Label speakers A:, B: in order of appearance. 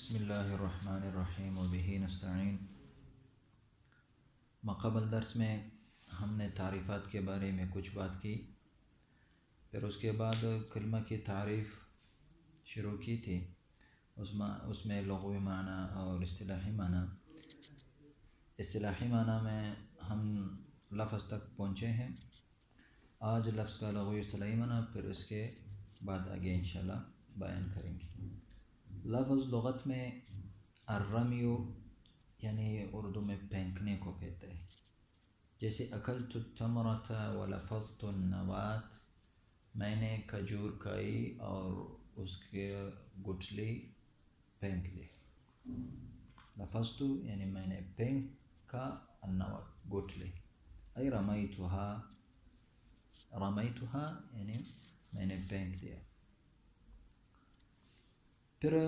A: بسم اللہ الرحمن الرحیم وبہ نستعین۔ ماقبل درس میں ہم نے تعریفات کے بارے میں کچھ بات کی، پھر اس کے بعد کلمہ کی تعریف شروع کی تھی، اس میں لغوی معنی اور اصطلاحی معنی۔ اصطلاحی معنی میں ہم لفظ تک پہنچے ہیں، آج لفظ کا لغوی اصطلاحی معنی، پھر اس کے بعد آگے انشاءاللہ بیان کریں گے۔ لفظ لغت میں الرمیو یعنی اردو میں پھینکنے کو کہتے ہیں، جیسے اکلت التمرۃ ولفظت النواۃ، میں نے کھجور کھائی اور اس کے گٹھلی پھینک دی۔ لفظت یعنی میں نے پھینکا، النواۃ گٹھلی، ای رمیتها، رمیتها یعنی میں نے پھینک دیا۔ پھر